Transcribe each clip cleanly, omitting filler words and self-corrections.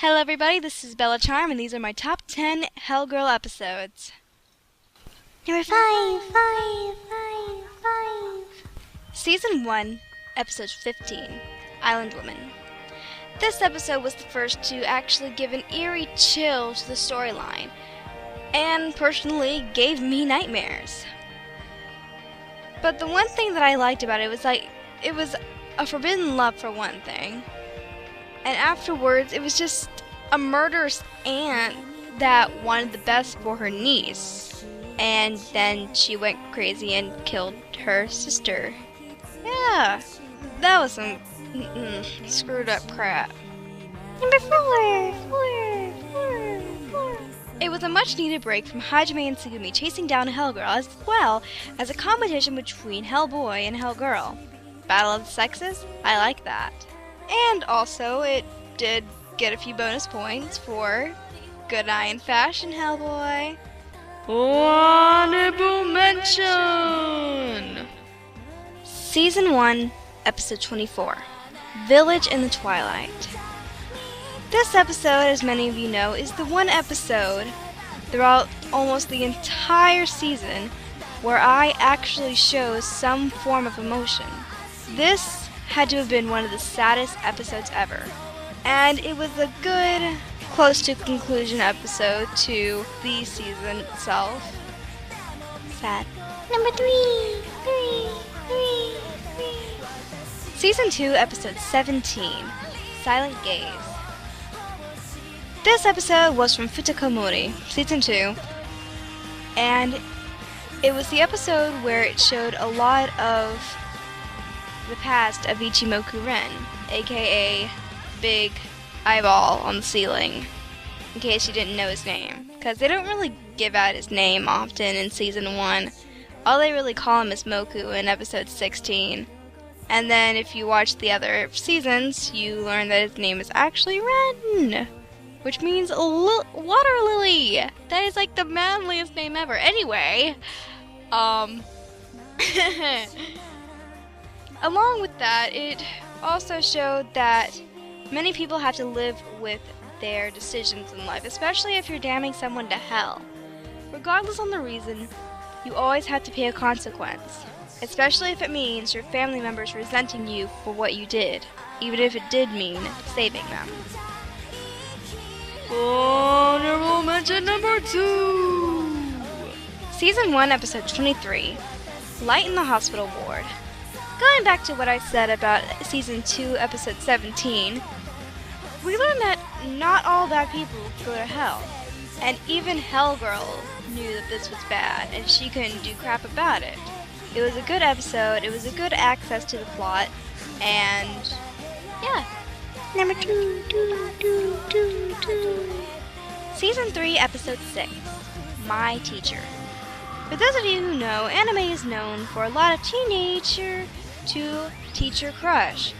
Hello everybody, this is BelaCharm and these are my top 10 Hellgirl episodes. Number five. Season 1, Episode 15, Island Woman. This episode was the first to actually give an eerie chill to the storyline, and personally gave me nightmares. But the one thing that I liked about it was it was a forbidden love for one thing. And afterwards, it was just a murderous aunt that wanted the best for her niece. And then she went crazy and killed her sister. Yeah, that was some screwed up crap. Number four. It was a much needed break from Hajime and Tsugumi chasing down a Hellgirl, as well as a competition between Hellboy and Hellgirl. Battle of the sexes? I like that. And also, it did get a few bonus points for Good Eye and Fashion Hellboy. Honorable mention! Season 1, Episode 24, Village in the Twilight. This episode, as many of you know, is the one episode throughout almost the entire season where I actually show some form of emotion. This had to have been one of the saddest episodes ever. And it was a good, close to conclusion episode to the season itself. Sad. Number three. Season 2, Episode 17, Silent Gaze. This episode was from Futakomori, Season 2, and it was the episode where it showed a lot of the past of Ichimoku Ren, aka Big Eyeball on the ceiling, in case you didn't know his name. Because they don't really give out his name often in Season 1. All they really call him is Moku in Episode 16. And then if you watch the other seasons, you learn that his name is actually Ren, which means water lily. That is like the manliest name ever. Anyway, along with that, it also showed that many people have to live with their decisions in life, especially if you're damning someone to hell. Regardless on the reason, you always have to pay a consequence, especially if it means your family members resenting you for what you did, even if it did mean saving them. Honorable mention number 2! Season 1, Episode 23, Light in the Hospital Ward. Going back to what I said about Season 2, Episode 17, we learned that not all bad people go to hell. And even Hellgirl knew that this was bad, and she couldn't do crap about it. It was a good episode, it was a good access to the plot, and yeah. Number two. Season 3, Episode 6, My Teacher. For those of you who know, anime is known for a lot of teenager to teacher crush,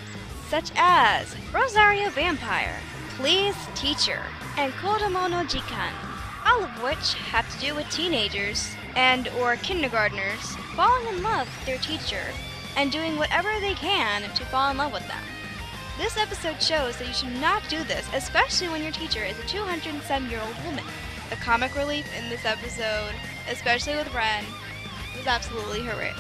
such as Rosario Vampire, Please Teacher, and Kodomo no Jikan, all of which have to do with teenagers and or kindergartners falling in love with their teacher and doing whatever they can to fall in love with them. This episode shows that you should not do this, especially when your teacher is a 207-year-old woman. The comic relief in this episode, especially with Ren, was absolutely hilarious.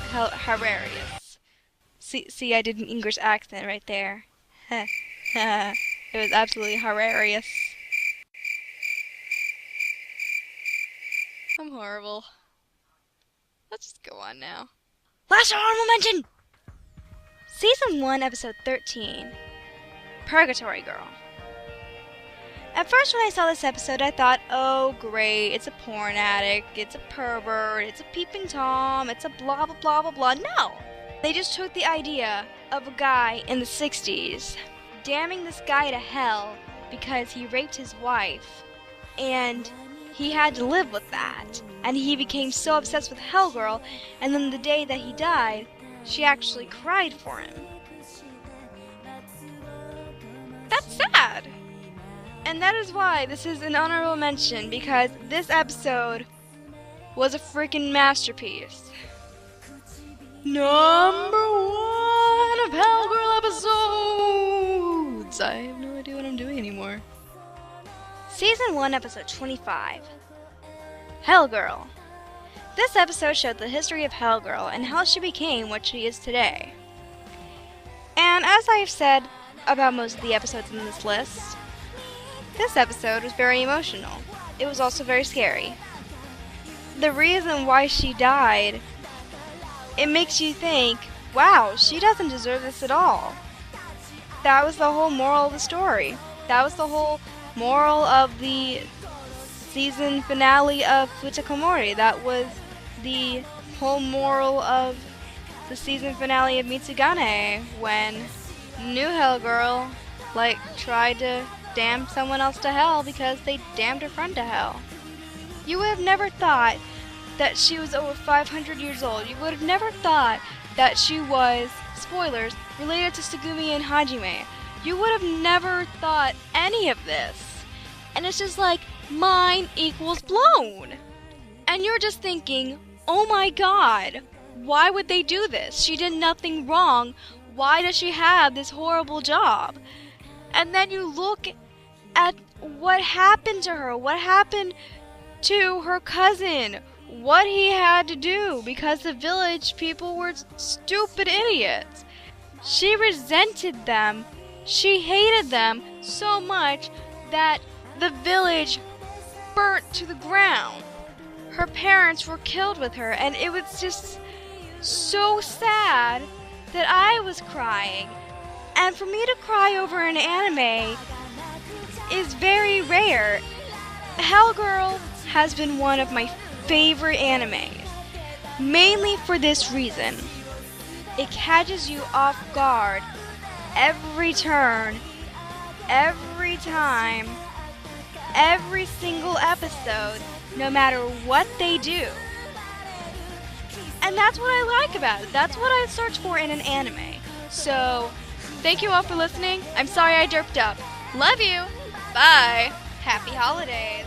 See, I did an English accent right there. It was absolutely hilarious. I'm horrible. Let's just go on now. Last honorable mention! Season 1, Episode 13, Purgatory Girl. At first when I saw this episode, I thought, oh great, it's a porn addict, it's a pervert, it's a peeping Tom, it's a blah blah blah blah blah. No! They just took the idea of a guy in the 60s damning this guy to hell because he raped his wife, and he had to live with that. And he became so obsessed with Hellgirl, and then the day that he died, she actually cried for him. That's sad! And that is why this is an honorable mention, because this episode was a freaking masterpiece. Number 1 of Hellgirl episodes! I have no idea what I'm doing anymore. Season 1, Episode 25. Hell Girl. This episode showed the history of Hell Girl and how she became what she is today. And as I've said about most of the episodes in this list, this episode was very emotional. It was also very scary. The reason why she died, it makes you think, wow, she doesn't deserve this at all. That was the whole moral of the story. That was the whole moral of the season finale of Futakomori. That was the whole moral of the season finale of Mitsugane, when new Hell Girl, tried to damn someone else to hell because they damned her friend to hell. You would have never thought that she was over 500 years old. You would have never thought that she was, spoilers, related to Tsugumi and Hajime. You would have never thought any of this. And it's just like, mind equals blown. And you're just thinking, oh my god, why would they do this? She did nothing wrong. Why does she have this horrible job? And then you look at what happened to her, what happened to her cousin, what he had to do because the village people were stupid idiots. She resented them, she hated them so much that the village burnt to the ground. Her parents were killed with her, and it was just so sad that I was crying. And for me to cry over an anime is very rare. Hell Girl has been one of my favorite animes, mainly for this reason. It catches you off guard every turn, every time, every single episode, no matter what they do. And that's what I like about it. That's what I search for in an anime. So, thank you all for listening. I'm sorry I derped up. Love you. Bye. Happy holidays.